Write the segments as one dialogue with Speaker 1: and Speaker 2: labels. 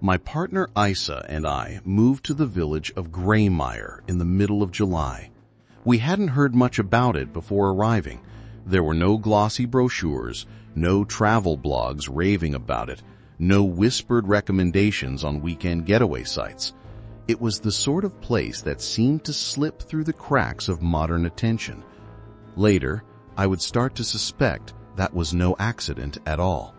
Speaker 1: My partner Isa and I moved to the village of Greymire in the middle of July. We hadn't heard much about it before arriving. There were no glossy brochures, no travel blogs raving about it, no whispered recommendations on weekend getaway sites. It was the sort of place that seemed to slip through the cracks of modern attention. Later, I would start to suspect that was no accident at all.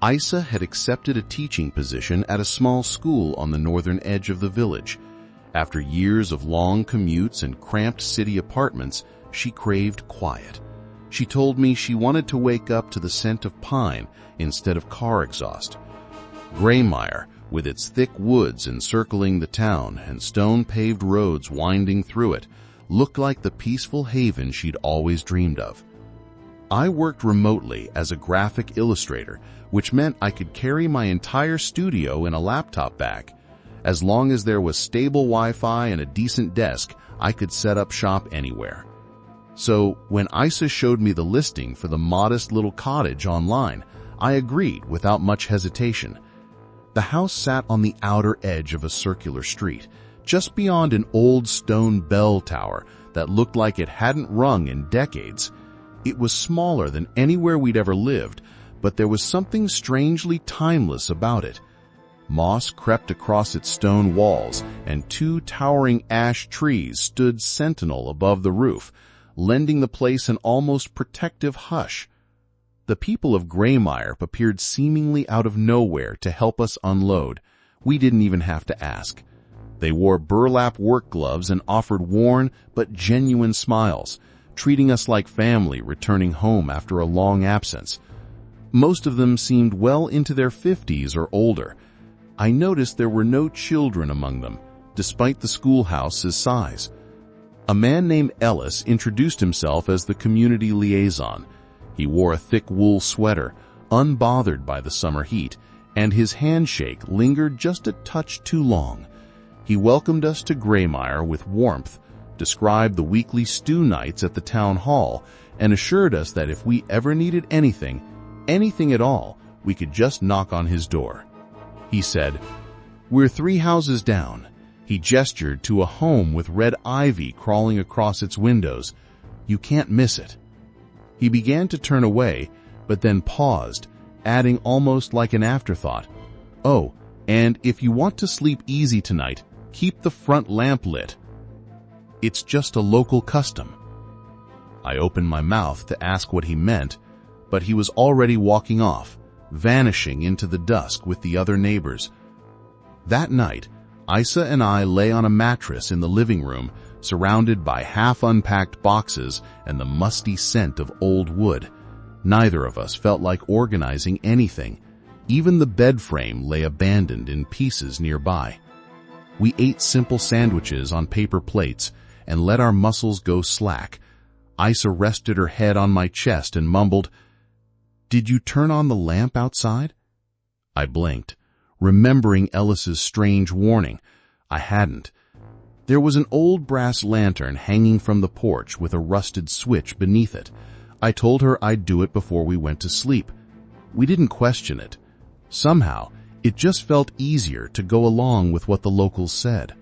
Speaker 1: Isa had accepted a teaching position at a small school on the northern edge of the village. After years of long commutes and cramped city apartments, she craved quiet. She told me she wanted to wake up to the scent of pine instead of car exhaust. Greymire, with its thick woods encircling the town and stone-paved roads winding through it, looked like the peaceful haven she'd always dreamed of. I worked remotely as a graphic illustrator, which meant I could carry my entire studio in a laptop bag. As long as there was stable Wi-Fi and a decent desk, I could set up shop anywhere. So when Isa showed me the listing for the modest little cottage online, I agreed without much hesitation. The house sat on the outer edge of a circular street, just beyond an old stone bell tower that looked like it hadn't rung in decades. It was smaller than anywhere we'd ever lived, but there was something strangely timeless about it. Moss crept across its stone walls, and two towering ash trees stood sentinel above the roof, lending the place an almost protective hush. The people of Greymire appeared seemingly out of nowhere to help us unload. We didn't even have to ask. They wore burlap work gloves and offered worn but genuine smiles, treating us like family returning home after a long absence. Most of them seemed well into their 50s or older. I noticed there were no children among them, despite the schoolhouse's size. A man named Ellis introduced himself as the community liaison. He wore a thick wool sweater, unbothered by the summer heat, and his handshake lingered just a touch too long. He welcomed us to Greymire with warmth, described the weekly stew nights at the town hall, and assured us that if we ever needed anything at all, we could just knock on his door. He said, "We're 3 houses down." He gestured to a home with red ivy crawling across its windows. "You can't miss it." He began to turn away, but then paused, adding almost like an afterthought, "Oh, and if you want to sleep easy tonight, keep the front lamp lit. It's just a local custom." I opened my mouth to ask what he meant, but he was already walking off, vanishing into the dusk with the other neighbors. That night, Isa and I lay on a mattress in the living room, surrounded by half-unpacked boxes and the musty scent of old wood. Neither of us felt like organizing anything. Even the bed frame lay abandoned in pieces nearby. We ate simple sandwiches on paper plates and let our muscles go slack. Isa rested her head on my chest and mumbled, "Did you turn on the lamp outside?" I blinked, remembering Ellis's strange warning. I hadn't. There was an old brass lantern hanging from the porch with a rusted switch beneath it. I told her I'd do it before we went to sleep. We didn't question it. Somehow, it just felt easier to go along with what the locals said.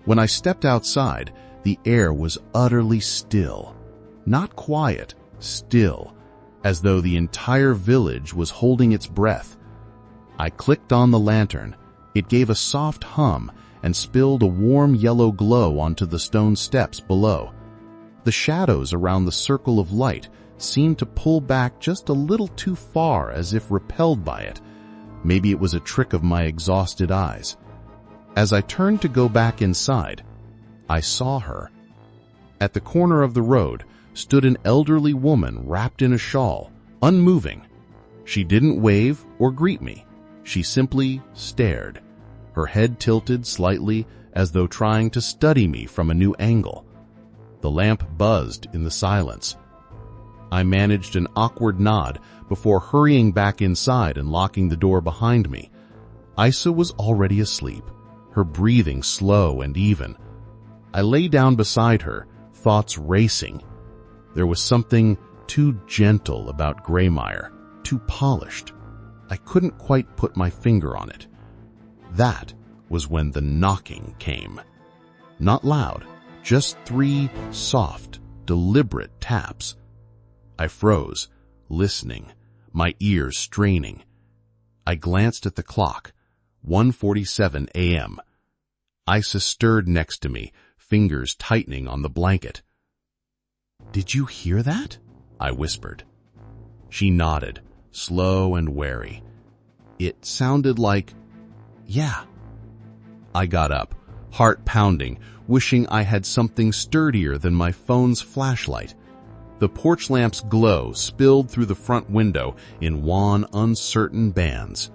Speaker 1: When I stepped outside, the air was utterly still. Not quiet, still, as though the entire village was holding its breath. I clicked on the lantern. It gave a soft hum and spilled a warm yellow glow onto the stone steps below. The shadows around the circle of light seemed to pull back just a little too far, as if repelled by it. Maybe it was a trick of my exhausted eyes. As I turned to go back inside, I saw her. At the corner of the road stood an elderly woman wrapped in a shawl, unmoving. She didn't wave or greet me. She simply stared, her head tilted slightly as though trying to study me from a new angle. The lamp buzzed in the silence. I managed an awkward nod before hurrying back inside and locking the door behind me. Isa was already asleep, her breathing slow and even. I lay down beside her, thoughts racing. There was something too gentle about Greymire, too polished. I couldn't quite put my finger on it. That was when the knocking came. Not loud, just 3 soft, deliberate taps. I froze, listening, my ears straining. I glanced at the clock, 1:47 a.m. Isa stirred next to me, fingers tightening on the blanket. "Did you hear that?" I whispered. She nodded, slow and wary. "It sounded like, yeah." I got up, heart pounding, wishing I had something sturdier than my phone's flashlight. The porch lamp's glow spilled through the front window in wan, uncertain bands.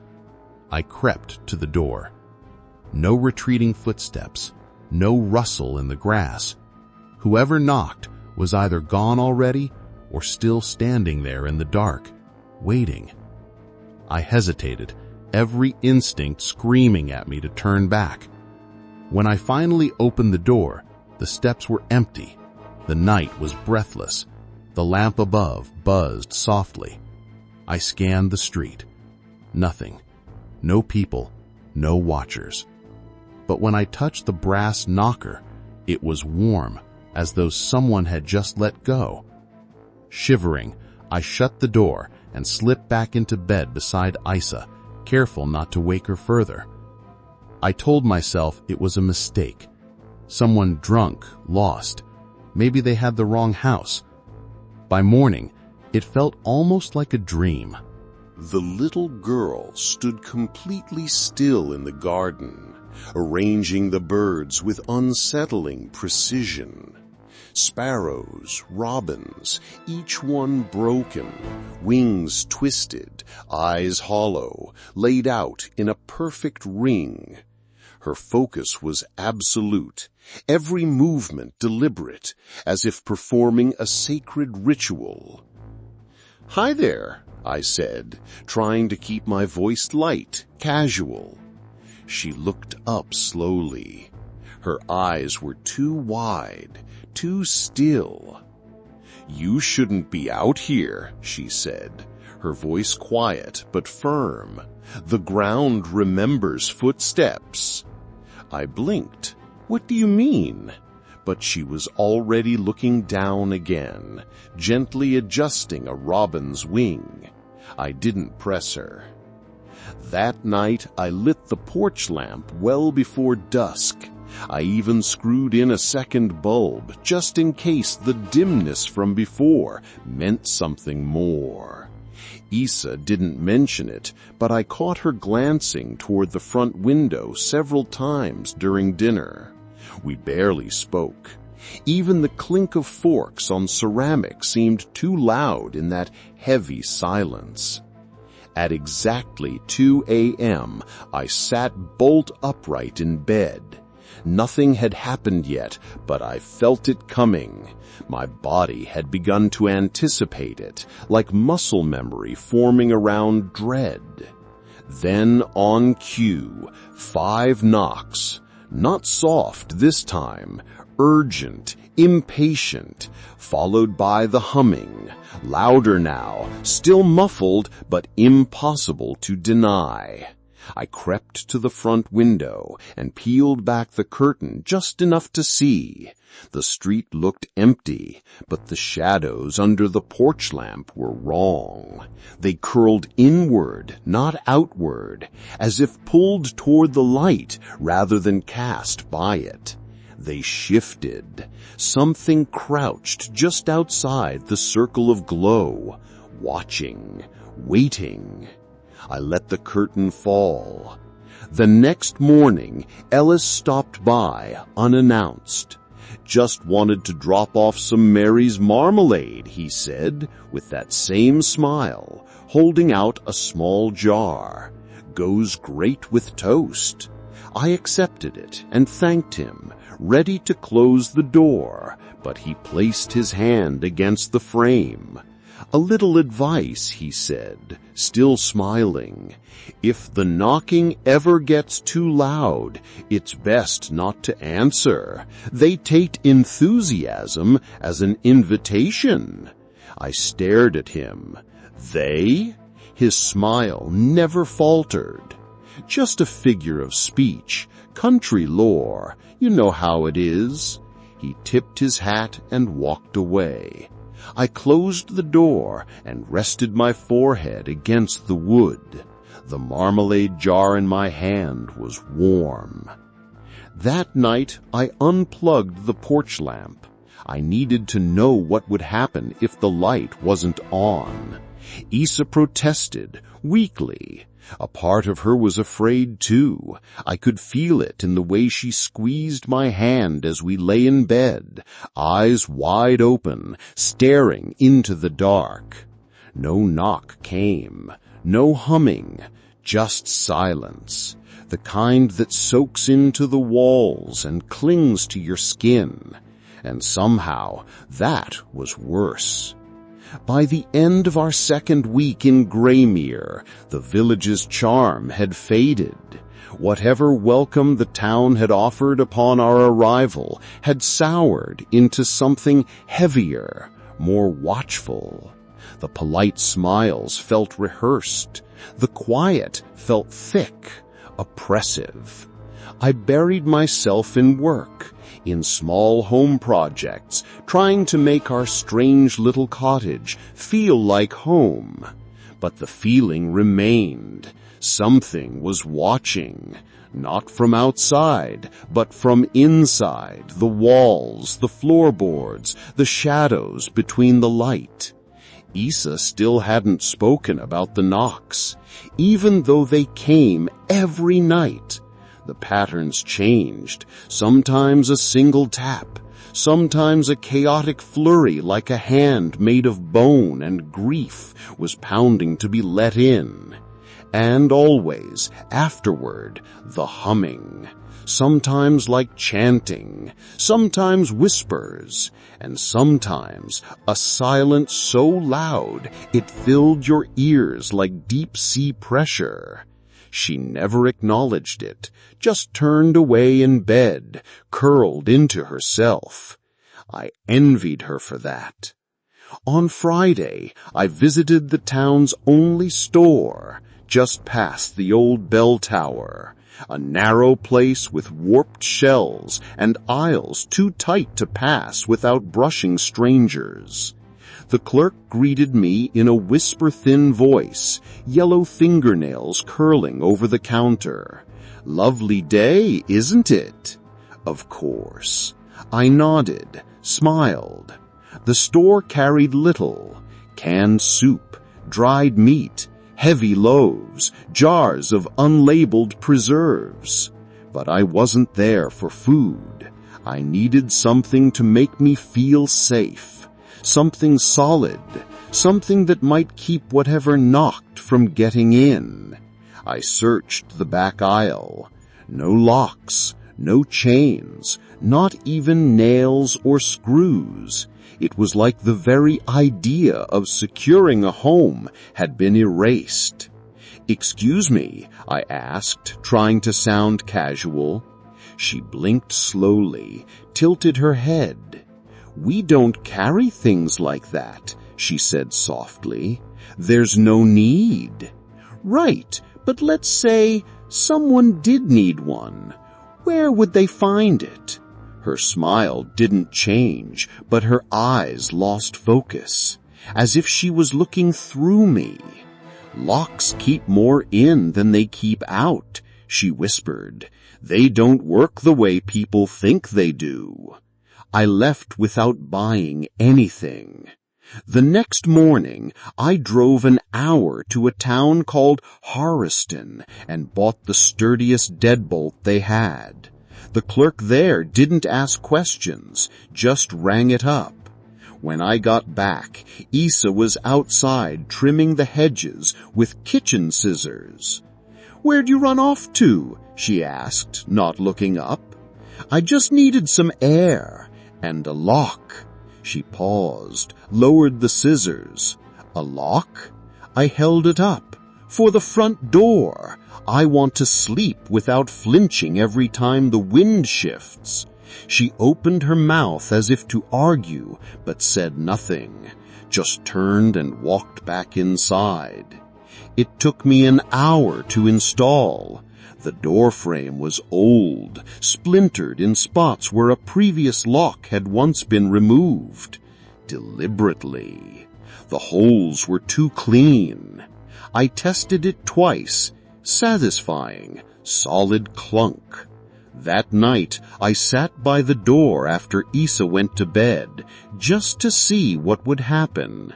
Speaker 1: I crept to the door. No retreating footsteps, no rustle in the grass. Whoever knocked was either gone already or still standing there in the dark, waiting. I hesitated, every instinct screaming at me to turn back. When I finally opened the door, the steps were empty. The night was breathless. The lamp above buzzed softly. I scanned the street. Nothing. No people, no watchers. But when I touched the brass knocker, it was warm, as though someone had just let go. Shivering, I shut the door and slipped back into bed beside Isa, careful not to wake her further. I told myself it was a mistake. Someone drunk, lost. Maybe they had the wrong house. By morning, it felt almost like a dream.
Speaker 2: The little girl stood completely still in the garden, arranging the birds with unsettling precision. Sparrows, robins, each one broken, wings twisted, eyes hollow, laid out in a perfect ring. Her focus was absolute, every movement deliberate, as if performing a sacred ritual. "Hi there," I said, trying to keep my voice light, casual. She looked up slowly. Her eyes were too wide, too still. "You shouldn't be out here," she said, her voice quiet but firm. "The ground remembers footsteps." I blinked. "What do you mean?" But she was already looking down again, gently adjusting a robin's wing. I didn't press her. That night I lit the porch lamp well before dusk. I even screwed in a second bulb, just in case the dimness from before meant something more. Isa didn't mention it, but I caught her glancing toward the front window several times during dinner. We barely spoke. Even the clink of forks on ceramic seemed too loud in that heavy silence. At exactly 2 a.m., I sat bolt upright in bed. Nothing had happened yet, but I felt it coming. My body had begun to anticipate it, like muscle memory forming around dread. Then on cue, 5 knocks. Not soft this time, urgent, impatient, followed by the humming, louder now, still muffled but impossible to deny. I crept to the front window and peeled back the curtain just enough to see. The street looked empty, but the shadows under the porch lamp were wrong. They curled inward, not outward, as if pulled toward the light rather than cast by it. They shifted. Something crouched just outside the circle of glow, watching, waiting. I let the curtain fall. The next morning, Ellis stopped by, unannounced. "Just wanted to drop off some Mary's marmalade," he said, with that same smile, holding out a small jar. "Goes great with toast." I accepted it and thanked him, ready to close the door, but he placed his hand against the frame. "A little advice," he said, still smiling. "If the knocking ever gets too loud, it's best not to answer. They take enthusiasm as an invitation." I stared at him. "They?" His smile never faltered. Just a figure of speech, country lore, you know how it is." He tipped his hat and walked away. I closed the door and rested my forehead against the wood. The marmalade jar in my hand was warm. That night I unplugged the porch lamp. I needed to know what would happen if the light wasn't on. Isa protested, weakly. A part of her was afraid too. I could feel it in the way she squeezed my hand as we lay in bed, eyes wide open, staring into the dark. No knock came, no humming, just silence, the kind that soaks into the walls and clings to your skin. And somehow that was worse. By the end of our second week in Greymire, the village's charm had faded. Whatever welcome the town had offered upon our arrival had soured into something heavier, more watchful. The polite smiles felt rehearsed. The quiet felt thick, oppressive. I buried myself in work, in small home projects, trying to make our strange little cottage feel like home. But the feeling remained. Something was watching, not from outside, but from inside, the walls, the floorboards, the shadows between the light. Isa still hadn't spoken about the knocks, even though they came every night. The patterns changed, sometimes a single tap, sometimes a chaotic flurry like a hand made of bone and grief was pounding to be let in. And always, afterward, the humming, sometimes like chanting, sometimes whispers, and sometimes a silence so loud it filled your ears like deep-sea pressure. She never acknowledged it, just turned away in bed, curled into herself. I envied her for that. On Friday, I visited the town's only store, just past the old bell tower, a narrow place with warped shelves and aisles too tight to pass without brushing strangers. The clerk greeted me in a whisper-thin voice, yellow fingernails curling over the counter. "Lovely day, isn't it?" Of course. I nodded, smiled. The store carried little: canned soup, dried meat, heavy loaves, jars of unlabeled preserves. But I wasn't there for food. I needed something to make me feel safe. Something solid, something that might keep whatever knocked from getting in. I searched the back aisle. No locks, no chains, not even nails or screws. It was like the very idea of securing a home had been erased. "Excuse me," I asked, trying to sound casual. She blinked slowly, tilted her head. "We don't carry things like that," she said softly. "There's no need." "Right, but let's say someone did need one. Where would they find it?" Her smile didn't change, but her eyes lost focus, as if she was looking through me. "Locks keep more in than they keep out," she whispered. "They don't work the way people think they do." I left without buying anything. The next morning, I drove an hour to a town called Harriston and bought the sturdiest deadbolt they had. The clerk there didn't ask questions, just rang it up. When I got back, Isa was outside trimming the hedges with kitchen scissors. "Where'd you run off to?" she asked, not looking up. "I just needed some air. And a lock." She paused, lowered the scissors. "A lock?" I held it up. "For the front door. I want to sleep without flinching every time the wind shifts." She opened her mouth as if to argue, but said nothing, just turned and walked back inside. It took me an hour to install. The door frame was old, splintered in spots where a previous lock had once been removed. Deliberately. The holes were too clean. I tested it twice. Satisfying. Solid clunk. That night, I sat by the door after Isa went to bed, just to see what would happen.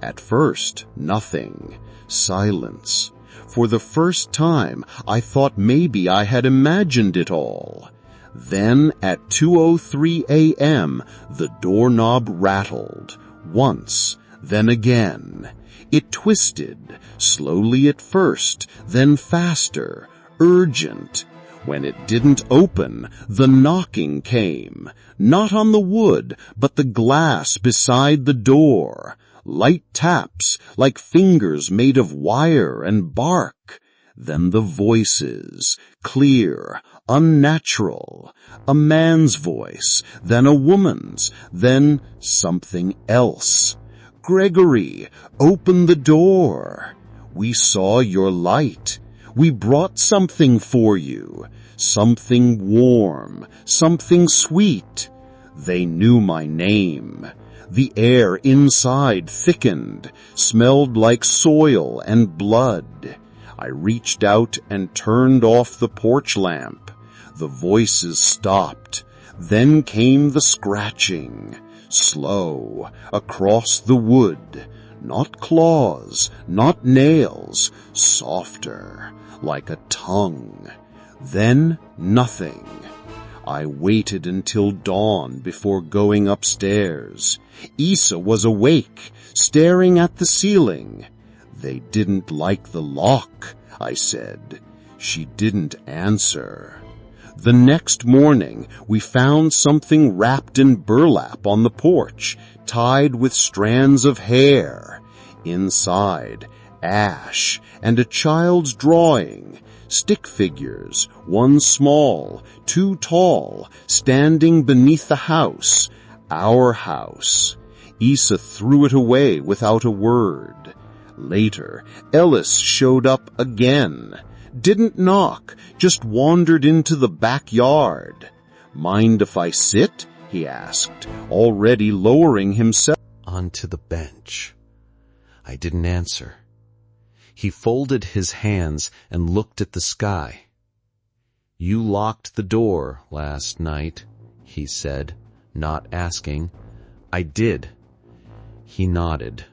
Speaker 2: At first, nothing. Silence. For the first time, I thought maybe I had imagined it all. Then, at 2:03 a.m., the doorknob rattled. Once, then again. It twisted, slowly at first, then faster, urgent. When it didn't open, the knocking came, not on the wood, but the glass beside the door. Light taps, like fingers made of wire and bark. Then the voices, clear, unnatural. A man's voice, then a woman's, then something else. Gregory, open the door. We saw your light. We brought something for you. Something warm, something sweet. They knew my name. The air inside thickened, smelled like soil and blood. I reached out and turned off the porch lamp. The voices stopped. Then came the scratching, slow, across the wood. Not claws, not nails, softer, like a tongue. Then nothing. I waited until dawn before going upstairs. Isa was awake, staring at the ceiling. They didn't like the lock, I said. She didn't answer. The next morning, we found something wrapped in burlap on the porch, tied with strands of hair. Inside, ash and a child's drawing. Stick figures, one small, two tall, standing beneath the house. Our house. Isa threw it away without a word. Later, Ellis showed up again. Didn't knock, just wandered into the backyard. Mind if I sit? He asked, already lowering himself
Speaker 1: onto the bench. I didn't answer. He folded his hands and looked at the sky. You locked the door last night, he said, not asking. I did. He nodded.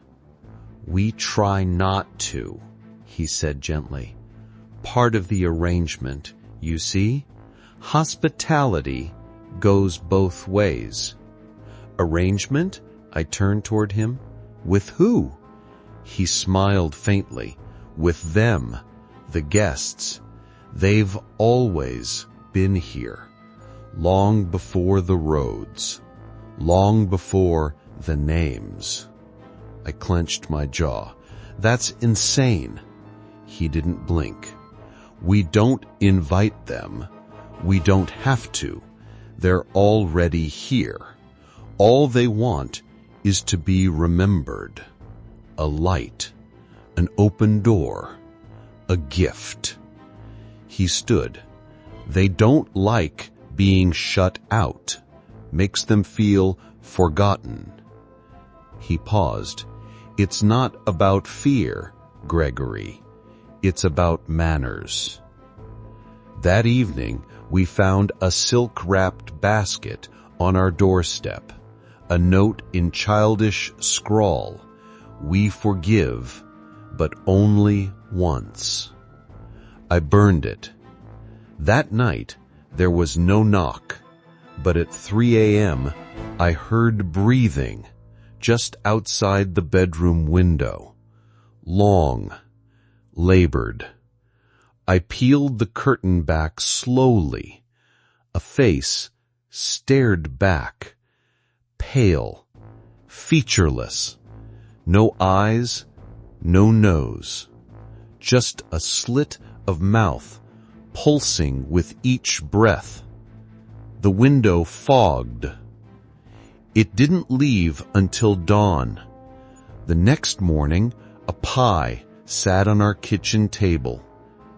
Speaker 1: We try not to, he said gently. Part of the arrangement, you see? Hospitality goes both ways. Arrangement? I turned toward him. With who? He smiled faintly. With them, the guests. They've always been here. Long before the roads. Long before the names. I clenched my jaw. That's insane. He didn't blink. We don't invite them. We don't have to. They're already here. All they want is to be remembered. A light. An open door. A gift. He stood. They don't like being shut out. Makes them feel forgotten. He paused. It's not about fear, Gregory. It's about manners. That evening, we found a silk-wrapped basket on our doorstep. A note in childish scrawl. We forgive, but only once. I burned it. That night, there was no knock, but at 3 a.m., I heard breathing just outside the bedroom window. Long, labored. I peeled the curtain back slowly. A face stared back, pale, featureless. No eyes, no nose. Just a slit of mouth, pulsing with each breath. The window fogged. It didn't leave until dawn. The next morning, a pie sat on our kitchen table,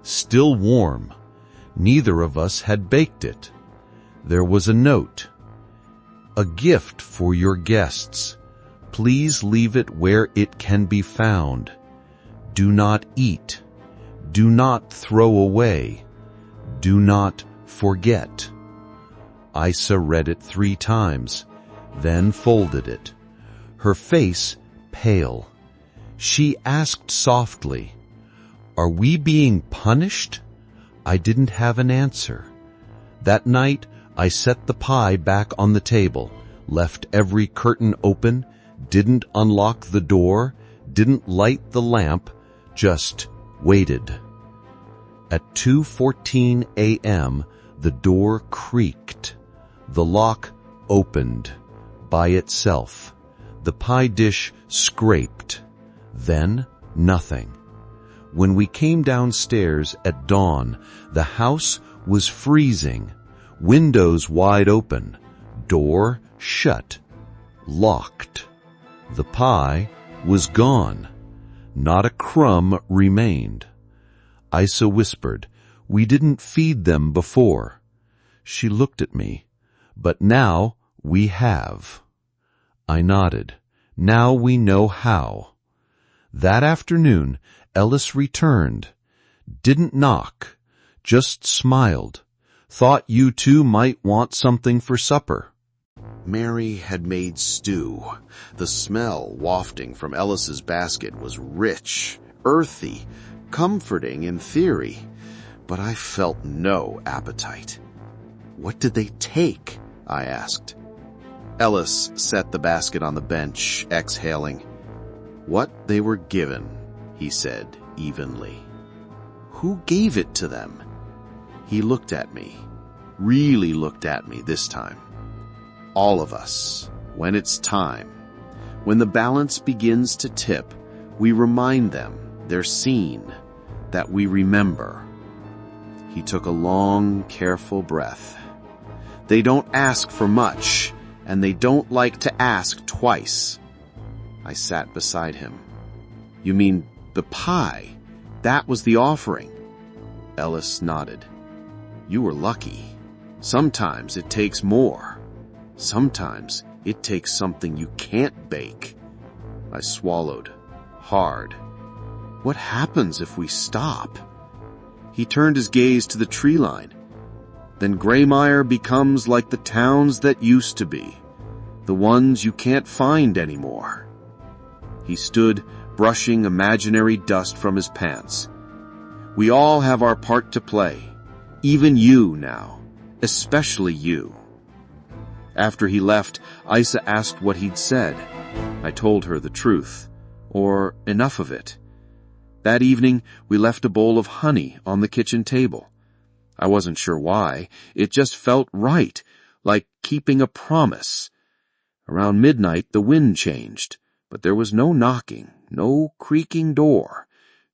Speaker 1: still warm. Neither of us had baked it. There was a note. "A gift for your guests. Please leave it where it can be found. Do not eat. Do not throw away. Do not forget." Isa read it 3 times, then folded it, her face pale. She asked softly, "Are we being punished?" I didn't have an answer. That night, I set the pie back on the table, left every curtain open, didn't unlock the door, didn't light the lamp, just waited. At 2:14 a.m., the door creaked. The lock opened by itself. The pie dish scraped. Then nothing. When we came downstairs at dawn, the house was freezing. Windows wide open, door shut, locked. The pie was gone. Not a crumb remained. Isa whispered, "We didn't feed them before." She looked at me. "But now we have." I nodded. "Now we know how." That afternoon, Ellis returned. Didn't knock, just smiled. "Thought you two might want something for supper."
Speaker 2: Mary had made stew. The smell wafting from Ellis's basket was rich, earthy, comforting in theory, but I felt no appetite. "What did they take?" I asked. Ellis set the basket on the bench, exhaling. "What they were given," he said evenly. "Who gave it to them?" He looked at me, really looked at me this time. "All of us, when it's time. When the balance begins to tip, we remind them they're seen, that we remember." He took a long, careful breath. "They don't ask for much, and they don't like to ask twice." I sat beside him. "You mean the pie? That was the offering?" Ellis nodded. "You were lucky. Sometimes it takes more. Sometimes it takes something you can't bake." I swallowed, hard. "What happens if we stop?" He turned his gaze to the tree line. "Then Greymire becomes like the towns that used to be, the ones you can't find anymore." He stood, brushing imaginary dust from his pants. "We all have our part to play. Even you now. Especially you." After he left, Isa asked what he'd said. I told her the truth, or enough of it. That evening, we left a bowl of honey on the kitchen table. I wasn't sure why. It just felt right, like keeping a promise. Around midnight, the wind changed, but there was no knocking, no creaking door,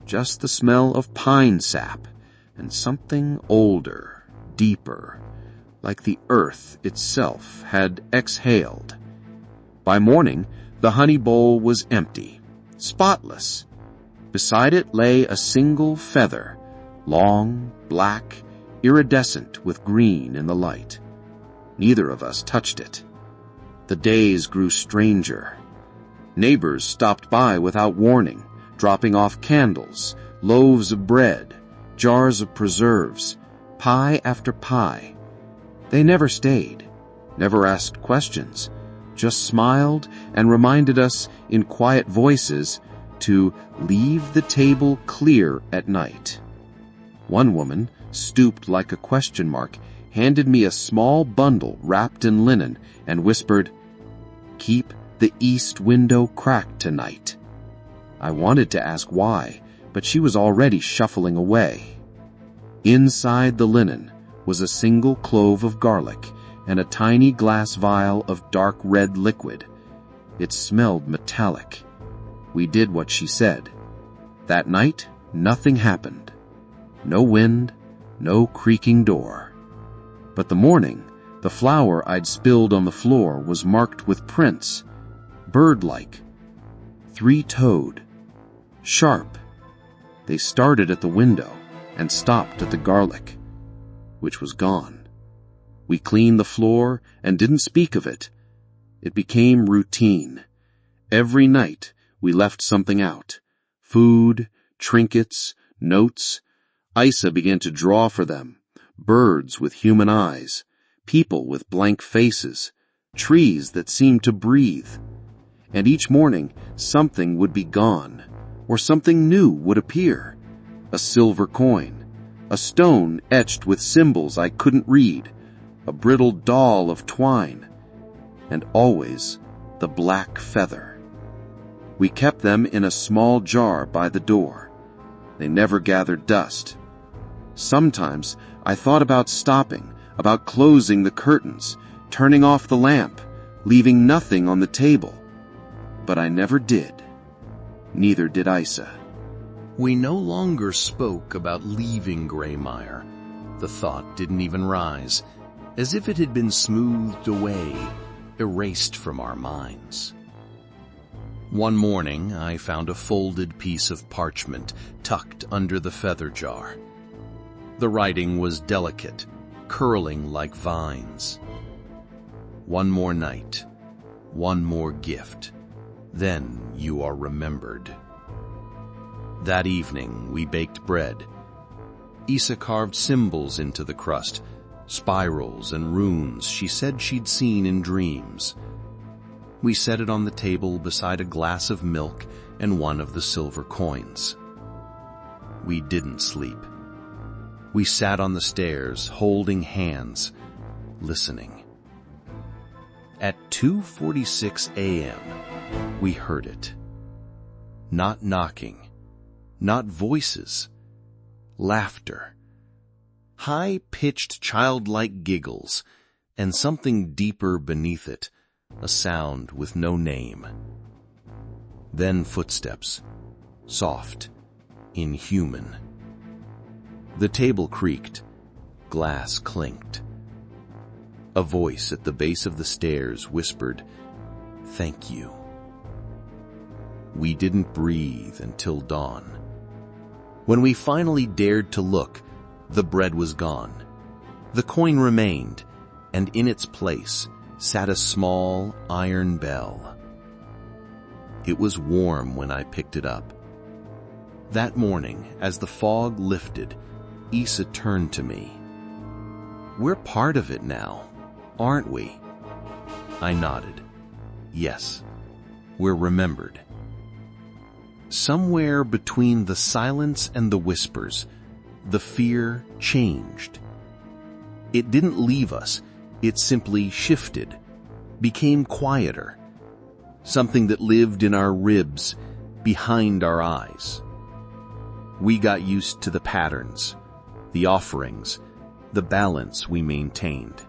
Speaker 2: just the smell of pine sap and something older, deeper, like the earth itself had exhaled. By morning, the honey bowl was empty, spotless. Beside it lay a single feather, long, black, iridescent with green in the light. Neither of us touched it. The days grew stranger. Neighbors stopped by without warning, dropping off candles, loaves of bread, jars of preserves, pie after pie. They never stayed, never asked questions, just smiled and reminded us in quiet voices to leave the table clear at night. One woman, stooped like a question mark, handed me a small bundle wrapped in linen and whispered, "Keep the east window cracked tonight." I wanted to ask why, but she was already shuffling away. Inside the linen was a single clove of garlic and a tiny glass vial of dark red liquid. It smelled metallic. We did what she said. That night, nothing happened. No wind, no creaking door. But the morning, the flour I'd spilled on the floor was marked with prints, bird-like, 3-toed, sharp,
Speaker 3: They started at the window and stopped at the garlic, which was gone. We cleaned the floor and didn't speak of it. It became routine. Every night we left something out. Food, trinkets, notes. Isa began to draw for them. Birds with human eyes, people with blank faces, trees that seemed to breathe. And each morning something would be gone, or something new would appear. A silver coin, a stone etched with symbols I couldn't read, a brittle doll of twine, and always the black feather. We kept them in a small jar by the door. They never gathered dust. Sometimes I thought about stopping, about closing the curtains, turning off the lamp, leaving nothing on the table. But I never did. Neither did Isa.
Speaker 1: We no longer spoke about leaving Greymire. The thought didn't even rise, as if it had been smoothed away, erased from our minds. One morning, I found a folded piece of parchment tucked under the feather jar. The writing was delicate, curling like vines. One more night, one more gift, then you are remembered. That evening, we baked bread. Isa carved symbols into the crust, spirals and runes she said she'd seen in dreams. We set it on the table beside a glass of milk and one of the silver coins. We didn't sleep. We sat on the stairs, holding hands, listening. At 2:46 a.m., we heard it. Not knocking, not voices, laughter. High-pitched childlike giggles, and something deeper beneath it, a sound with no name. Then footsteps, soft, inhuman. The table creaked, glass clinked. A voice at the base of the stairs whispered, "Thank you." We didn't breathe until dawn. When we finally dared to look, the bread was gone. The coin remained, and in its place sat a small iron bell. It was warm when I picked it up. That morning, as the fog lifted, Isa turned to me. "We're part of it now, aren't we?" I nodded. Yes, we're remembered. Somewhere between the silence and the whispers, the fear changed. It didn't leave us, it simply shifted, became quieter, something that lived in our ribs, behind our eyes. We got used to the patterns, the offerings, the balance we maintained.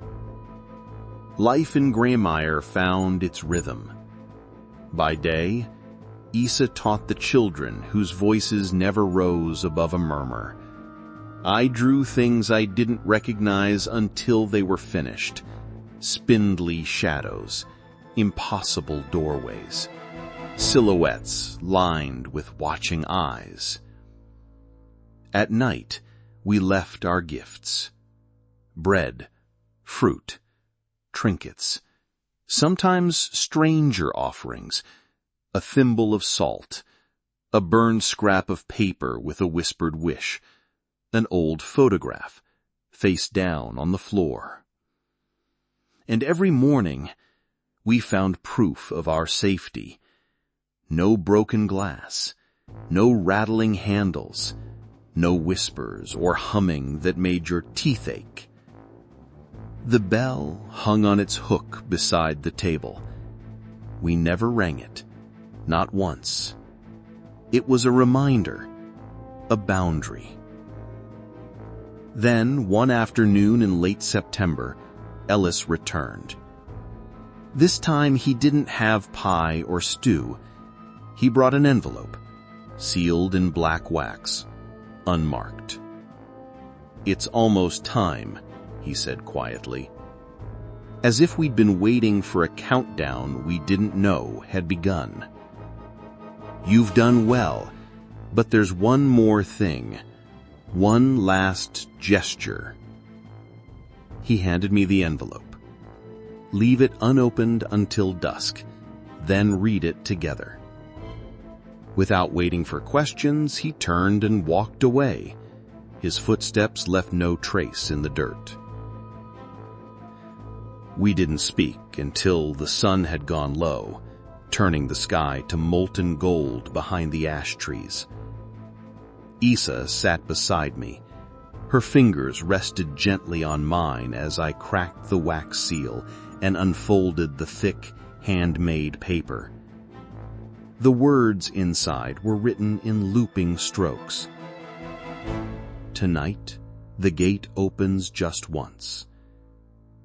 Speaker 1: Life in Greymire found its rhythm. By day, Isa taught the children whose voices never rose above a murmur. I drew things I didn't recognize until they were finished. Spindly shadows, impossible doorways, silhouettes lined with watching eyes. At night, we left our gifts. Bread, fruit, trinkets, sometimes stranger offerings, a thimble of salt, a burned scrap of paper with a whispered wish, an old photograph, face down on the floor. And every morning, we found proof of our safety. No broken glass, no rattling handles, no whispers or humming that made your teeth ache. The bell hung on its hook beside the table. We never rang it, not once. It was a reminder, a boundary. Then, one afternoon in late September, Ellis returned. This time he didn't have pie or stew. He brought an envelope, sealed in black wax, unmarked. "It's almost time," he said quietly, as if we'd been waiting for a countdown we didn't know had begun. "You've done well, But there's one more thing. One last gesture. He handed me the envelope. Leave it unopened until dusk, then read it together. Without waiting for questions, he turned and walked away. His footsteps left no trace in the dirt. We didn't speak until the sun had gone low, turning the sky to molten gold behind the ash trees. Isa sat beside me. Her fingers rested gently on mine as I cracked the wax seal and unfolded the thick, handmade paper. The words inside were written in looping strokes. Tonight, the gate opens just once.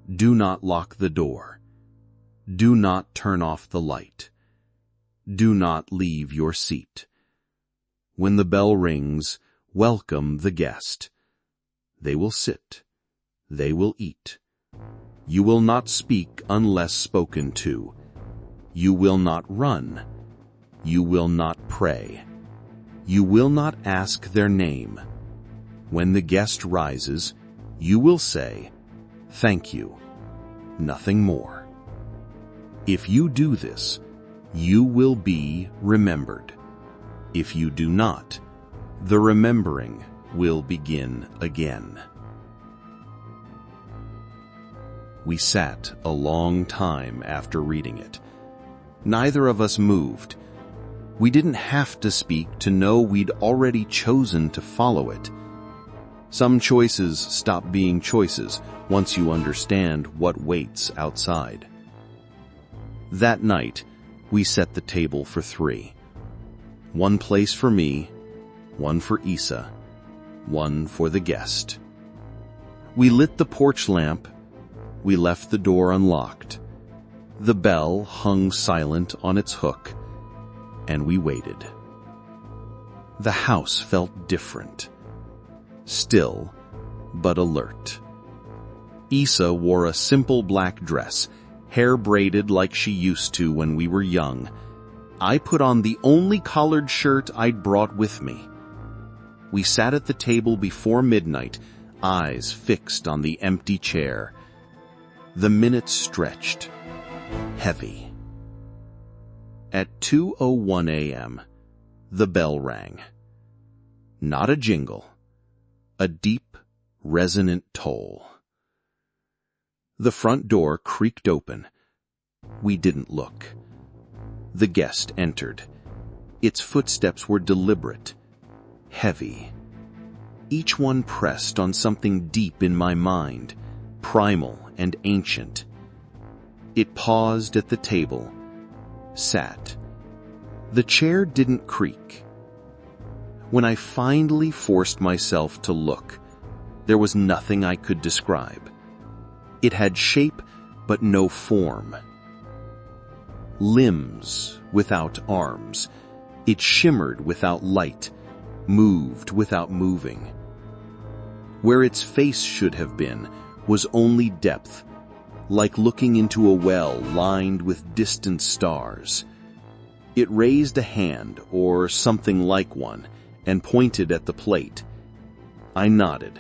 Speaker 1: Do not lock the door. Do not turn off the light. Do not leave your seat. When the bell rings, welcome the guest. They will sit. They will eat. You will not speak unless spoken to. You will not run. You will not pray. You will not ask their name. When the guest rises, you will say, "Thank you." Nothing more. If you do this, you will be remembered. If you do not, the remembering will begin again. We sat a long time after reading it. Neither of us moved. We didn't have to speak to know we'd already chosen to follow it. Some choices stop being choices once you understand what waits outside. That night, we set the table for 3. One place for me, one for Isa, one for the guest. We lit the porch lamp. We left the door unlocked. The bell hung silent on its hook, and we waited. The house felt different. Still, but alert. Isa wore a simple black dress, hair braided like she used to when we were young. I put on the only collared shirt I'd brought with me. We sat at the table before midnight, eyes fixed on the empty chair. The minutes stretched, heavy. At 2:01 a.m., the bell rang. Not a jingle, a deep, resonant toll. The front door creaked open. We didn't look. The guest entered. Its footsteps were deliberate, heavy. Each one pressed on something deep in my mind, primal and ancient. It paused at the table, sat. The chair didn't creak. When I finally forced myself to look, there was nothing I could describe. It had shape, but no form. Limbs without arms. It shimmered without light, moved without moving. Where its face should have been was only depth, like looking into a well lined with distant stars. It raised a hand, or something like one, and pointed at the plate. I nodded.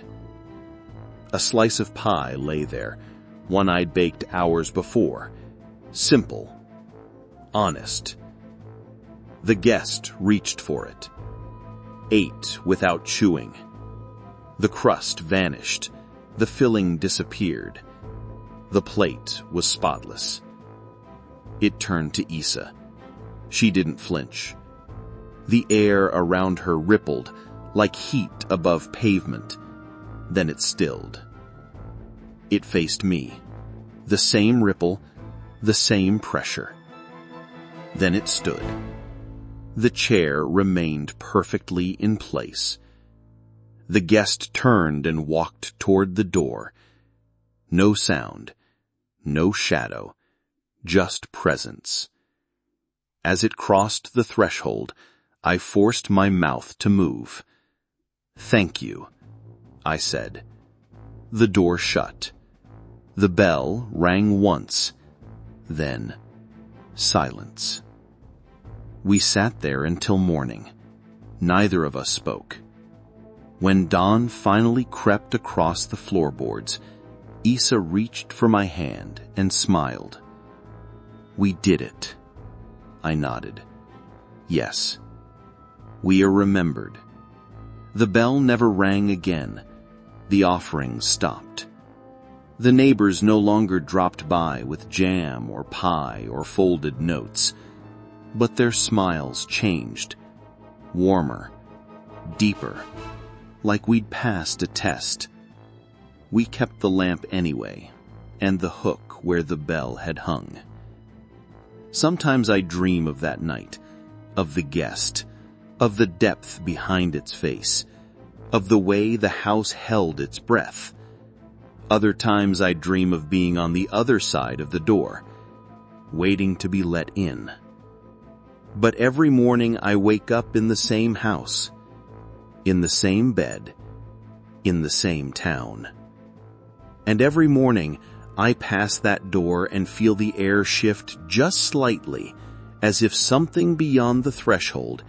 Speaker 1: A slice of pie lay there, one I'd baked hours before. Simple. Honest. The guest reached for it. Ate without chewing. The crust vanished. The filling disappeared. The plate was spotless. It turned to Isa. She didn't flinch. The air around her rippled like heat above pavement. Then it stilled. It faced me. The same ripple, the same pressure. Then it stood. The chair remained perfectly in place. The guest turned and walked toward the door. No sound, no shadow, just presence. As it crossed the threshold, I forced my mouth to move. "Thank you," I said. The door shut. The bell rang once, then silence. We sat there until morning,
Speaker 3: Neither of us spoke. When dawn finally crept across the floorboards, Issa reached for my hand and smiled. "We did it." I nodded. "Yes. We are remembered." The bell never rang again. The offerings stopped. The neighbors no longer dropped by with jam or pie or folded notes, but their smiles changed, warmer, deeper, like we'd passed a test. We kept the lamp anyway, and the hook where the bell had hung. Sometimes I dream of that night, of the guest, of the depth behind its face, of the way the house held its breath. Other times I dream of being on the other side of the door, waiting to be let in. But every morning I wake up in the same house, in the same bed, in the same town. And every morning I pass that door and feel the air shift just slightly, as if something beyond the threshold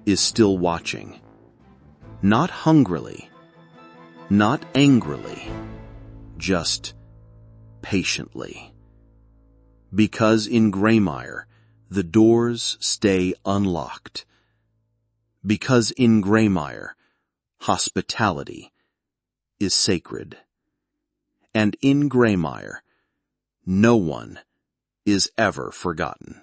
Speaker 3: is still watching. Not hungrily, not angrily, just patiently. Because in Greymire, the doors stay unlocked. Because in Greymire, hospitality is sacred. And in Greymire, no one is ever forgotten.